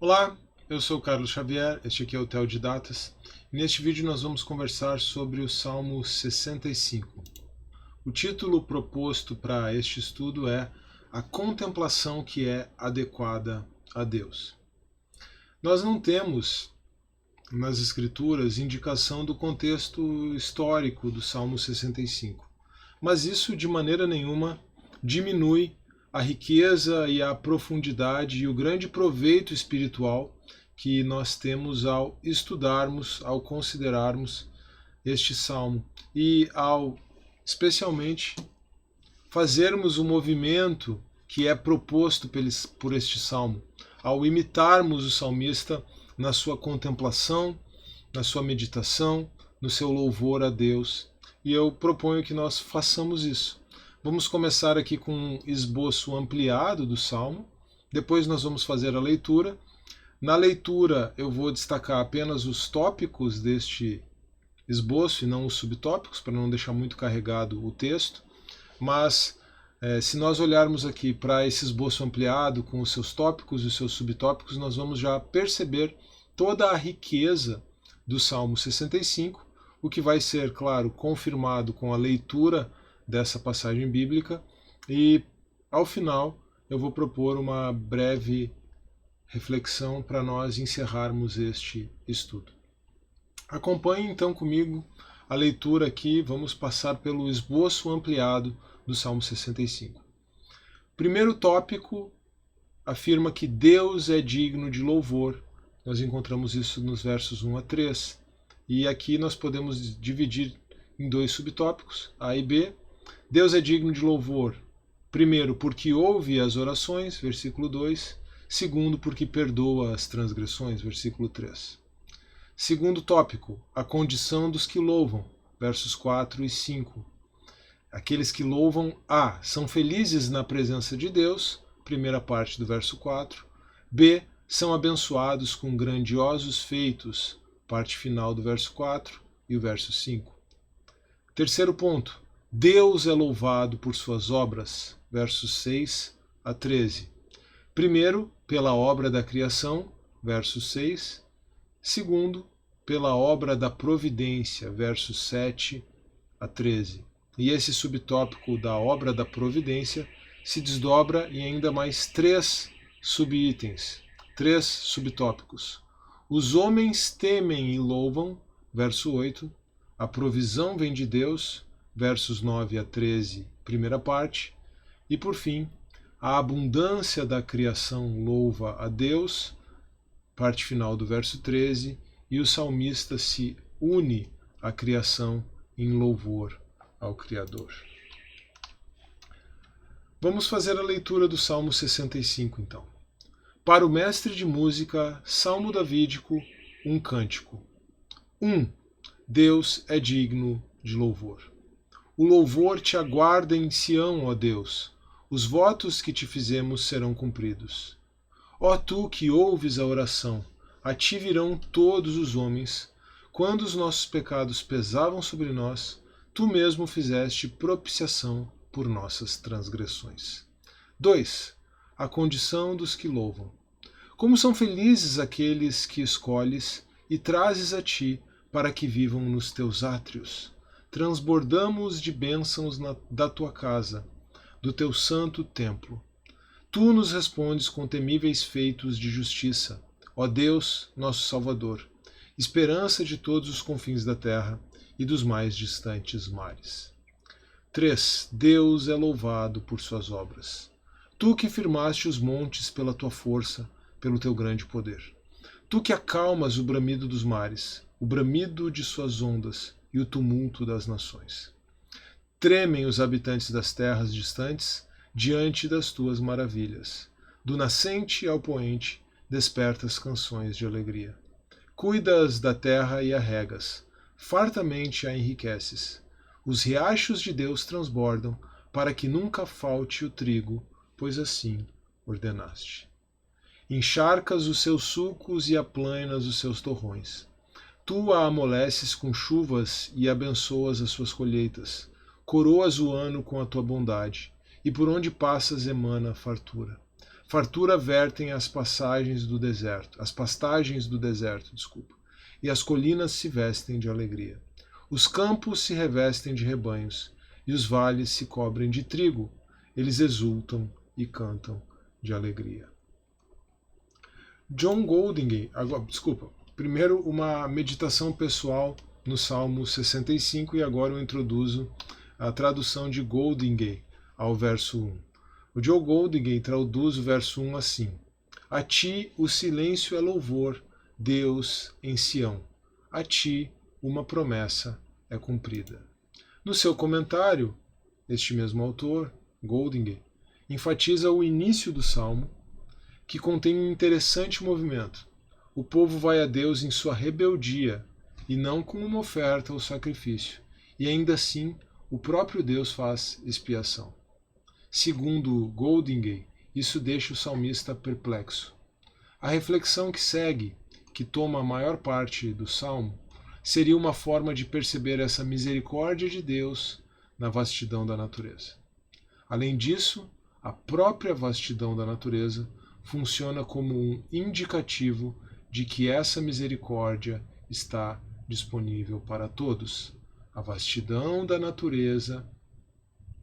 Olá, eu sou o Carlos Xavier, este aqui é o Theo de Datas, e neste vídeo nós vamos conversar sobre o Salmo 65. O título proposto para este estudo é A Contemplação que é Adequada a Deus. Nós não temos nas Escrituras indicação do contexto histórico do Salmo 65, mas isso de maneira nenhuma diminui a riqueza e a profundidade e o grande proveito espiritual que nós temos ao estudarmos, ao considerarmos este salmo e ao, especialmente, fazermos o movimento que é proposto por este salmo, ao imitarmos o salmista na sua contemplação, na sua meditação, no seu louvor a Deus. E eu proponho que nós façamos isso. Vamos começar aqui com um esboço ampliado do salmo, depois nós vamos fazer a leitura. Na leitura eu vou destacar apenas os tópicos deste esboço e não os subtópicos, para não deixar muito carregado o texto, mas se nós olharmos aqui para esse esboço ampliado com os seus tópicos e os seus subtópicos, nós vamos já perceber toda a riqueza do Salmo 65, o que vai ser, claro, confirmado com a leitura dessa passagem bíblica, e ao final eu vou propor uma breve reflexão para nós encerrarmos este estudo. Acompanhe então comigo a leitura aqui, vamos passar pelo esboço ampliado do Salmo 65. Primeiro tópico afirma que Deus é digno de louvor. Nós encontramos isso nos versos 1 a 3. E aqui nós podemos dividir em dois subtópicos, A e B. Deus é digno de louvor, primeiro, porque ouve as orações, versículo 2. Segundo, porque perdoa as transgressões, versículo 3. Segundo tópico, a condição dos que louvam, versos 4 e 5. Aqueles que louvam A, são felizes na presença de Deus, primeira parte do verso 4. B, são abençoados com grandiosos feitos, parte final do verso 4 e o verso 5. Terceiro ponto, Deus é louvado por suas obras, versos 6 a 13. Primeiro, pela obra da criação, verso 6. Segundo, pela obra da providência, versos 7 a 13. E esse subtópico da obra da providência se desdobra em ainda mais três subitens, três subtópicos. Os homens temem e louvam, verso 8. A provisão vem de Deus, versos 9 a 13, primeira parte. E por fim, a abundância da criação louva a Deus, parte final do verso 13, e o salmista se une à criação em louvor ao Criador. Vamos fazer a leitura do Salmo 65, então. Para o mestre de música, salmo davídico, um cântico. 1. Deus é digno de louvor. O louvor te aguarda em Sião, ó Deus. Os votos que te fizemos serão cumpridos. Ó tu que ouves a oração, a ti virão todos os homens. Quando os nossos pecados pesavam sobre nós, tu mesmo fizeste propiciação por nossas transgressões. 2. A condição dos que louvam. Como são felizes aqueles que escolhes e trazes a ti para que vivam nos teus átrios. Transbordamos de bênçãos da tua casa, do teu santo templo. Tu nos respondes com temíveis feitos de justiça, ó Deus, nosso Salvador, esperança de todos os confins da terra e dos mais distantes mares. 3. Deus é louvado por suas obras. Tu que firmaste os montes pela tua força, pelo teu grande poder. Tu que acalmas o bramido dos mares, o bramido de suas ondas e o tumulto das nações. Tremem os habitantes das terras distantes diante das tuas maravilhas. Do nascente ao poente, despertas canções de alegria. Cuidas da terra e a regas, fartamente a enriqueces. Os riachos de Deus transbordam, para que nunca falte o trigo, pois assim ordenaste. Encharcas os seus sulcos e aplainas os seus torrões. Tu a amoleces com chuvas e abençoas as suas colheitas. Coroas o ano com a tua bondade, e por onde passas emana fartura. Fartura vertem as pastagens do deserto, e as colinas se vestem de alegria. Os campos se revestem de rebanhos, e os vales se cobrem de trigo. Eles exultam e cantam de alegria. John Goldingay, primeiro uma meditação pessoal no Salmo 65 e agora eu introduzo a tradução de Goldingay ao verso 1. O John Goldingay traduz o verso 1 assim: A ti o silêncio é louvor, Deus em Sião. A ti uma promessa é cumprida. No seu comentário, este mesmo autor, Goldingay, enfatiza o início do Salmo, que contém um interessante movimento. O povo vai a Deus em sua rebeldia, e não com uma oferta ou sacrifício, e ainda assim o próprio Deus faz expiação. Segundo Goldingay, isso deixa o salmista perplexo. A reflexão que segue, que toma a maior parte do salmo, seria uma forma de perceber essa misericórdia de Deus na vastidão da natureza. Além disso, a própria vastidão da natureza funciona como um indicativo de que essa misericórdia está disponível para todos. A vastidão da natureza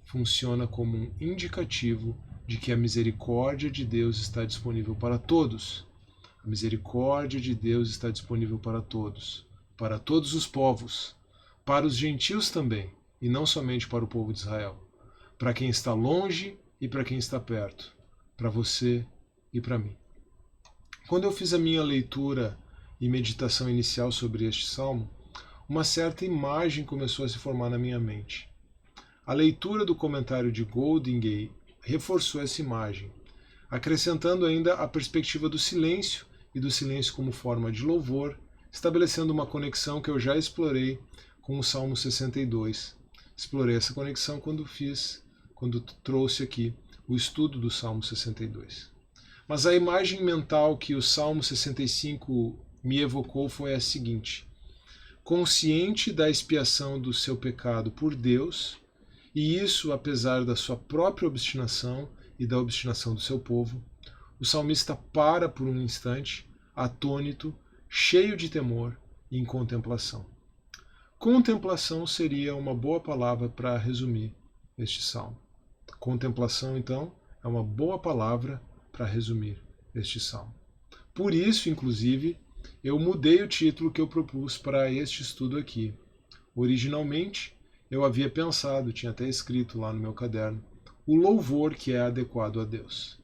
funciona como um indicativo de que a misericórdia de Deus está disponível para todos. A misericórdia de Deus está disponível para todos os povos, para os gentios também, e não somente para o povo de Israel, para quem está longe e para quem está perto, para você e para mim. Quando eu fiz a minha leitura e meditação inicial sobre este salmo, uma certa imagem começou a se formar na minha mente. A leitura do comentário de Goldingay reforçou essa imagem, acrescentando ainda a perspectiva do silêncio e do silêncio como forma de louvor, estabelecendo uma conexão que eu já explorei com o Salmo 62. Explorei essa conexão quando trouxe aqui o estudo do Salmo 62. Mas a imagem mental que o Salmo 65 me evocou foi a seguinte: consciente da expiação do seu pecado por Deus, e isso apesar da sua própria obstinação e da obstinação do seu povo, o salmista para por um instante, atônito, cheio de temor e em contemplação. Contemplação seria uma boa palavra para resumir este salmo. Contemplação, então, é uma boa palavra para resumir este salmo. Por isso, inclusive, eu mudei o título que eu propus para este estudo aqui. Originalmente, eu havia pensado, tinha até escrito lá no meu caderno, o louvor que é adequado a Deus.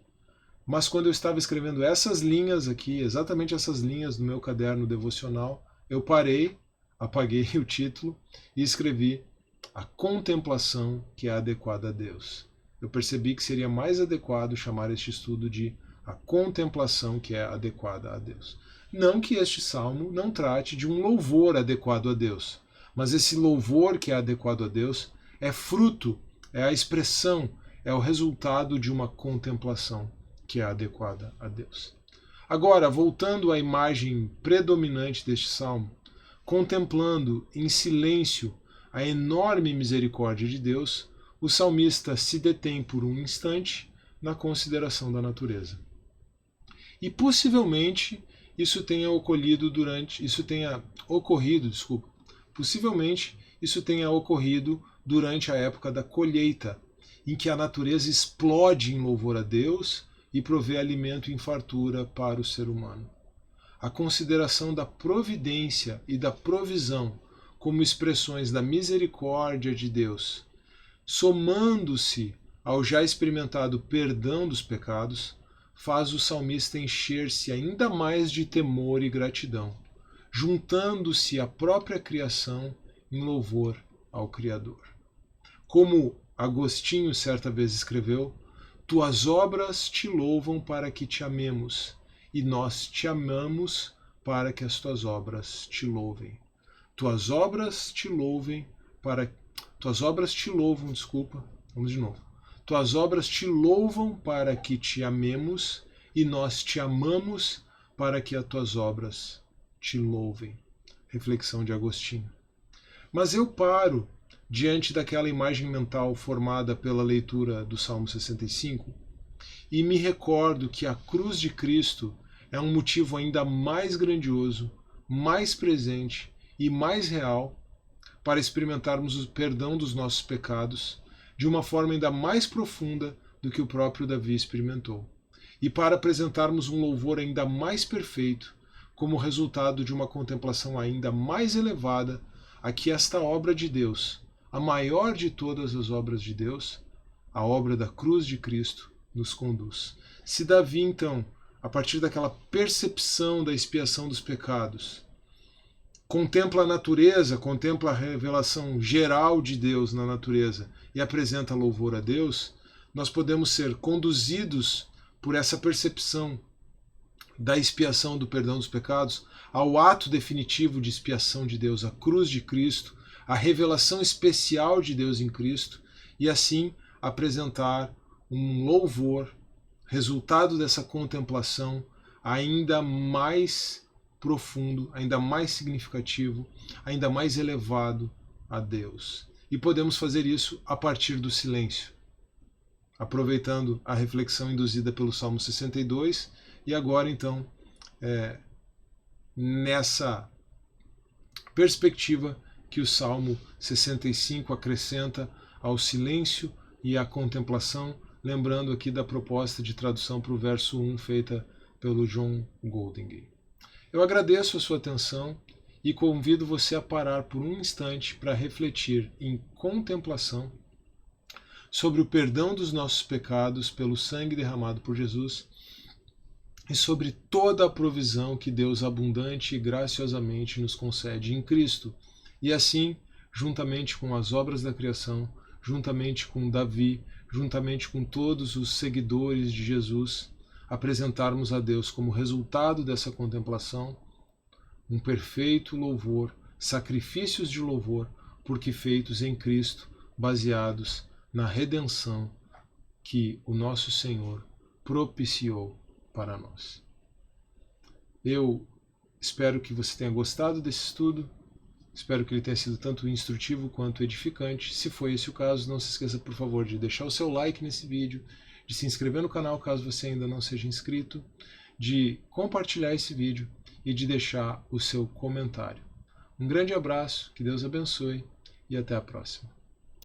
Mas quando eu estava escrevendo essas linhas aqui, exatamente essas linhas no meu caderno devocional, eu parei, apaguei o título e escrevi a contemplação que é adequada a Deus. Eu percebi que seria mais adequado chamar este estudo de a contemplação que é adequada a Deus. Não que este salmo não trate de um louvor adequado a Deus, mas esse louvor que é adequado a Deus é fruto, é a expressão, é o resultado de uma contemplação que é adequada a Deus. Agora, voltando à imagem predominante deste salmo, contemplando em silêncio a enorme misericórdia de Deus, o salmista se detém por um instante na consideração da natureza. E possivelmente isso tenha ocorrido durante a época da colheita, em que a natureza explode em louvor a Deus e provê alimento em fartura para o ser humano. A consideração da providência e da provisão como expressões da misericórdia de Deus, somando-se ao já experimentado perdão dos pecados, faz o salmista encher-se ainda mais de temor e gratidão, juntando-se à própria criação em louvor ao Criador. Como Agostinho certa vez escreveu, tuas obras te louvam para que te amemos, e nós te amamos para que as tuas obras te louvem. Tuas obras te louvam, vamos de novo. Tuas obras te louvam para que te amemos, e nós te amamos para que as tuas obras te louvem. Reflexão de Agostinho. Mas eu paro diante daquela imagem mental formada pela leitura do Salmo 65 e me recordo que a cruz de Cristo é um motivo ainda mais grandioso, mais presente e mais real para experimentarmos o perdão dos nossos pecados de uma forma ainda mais profunda do que o próprio Davi experimentou, e para apresentarmos um louvor ainda mais perfeito como resultado de uma contemplação ainda mais elevada a que esta obra de Deus, a maior de todas as obras de Deus, a obra da cruz de Cristo, nos conduz. Se Davi, então, a partir daquela percepção da expiação dos pecados, contempla a natureza, contempla a revelação geral de Deus na natureza e apresenta louvor a Deus, nós podemos ser conduzidos por essa percepção da expiação do perdão dos pecados ao ato definitivo de expiação de Deus, a cruz de Cristo, a revelação especial de Deus em Cristo, e assim apresentar um louvor, resultado dessa contemplação ainda mais profundo, ainda mais significativo, ainda mais elevado a Deus. E podemos fazer isso a partir do silêncio, aproveitando a reflexão induzida pelo Salmo 62, e agora então, nessa perspectiva que o Salmo 65 acrescenta ao silêncio e à contemplação, lembrando aqui da proposta de tradução para o verso 1 feita pelo John Goldingay. Eu agradeço a sua atenção e convido você a parar por um instante para refletir em contemplação sobre o perdão dos nossos pecados pelo sangue derramado por Jesus e sobre toda a provisão que Deus abundante e graciosamente nos concede em Cristo. E assim, juntamente com as obras da criação, juntamente com Davi, juntamente com todos os seguidores de Jesus, apresentarmos a Deus como resultado dessa contemplação um perfeito louvor, sacrifícios de louvor, porque feitos em Cristo, baseados na redenção que o nosso Senhor propiciou para nós. Eu espero que você tenha gostado desse estudo, espero que ele tenha sido tanto instrutivo quanto edificante. Se foi esse o caso, não se esqueça, por favor, de deixar o seu like nesse vídeo, de se inscrever no canal caso você ainda não seja inscrito, de compartilhar esse vídeo e de deixar o seu comentário. Um grande abraço, que Deus abençoe e até a próxima.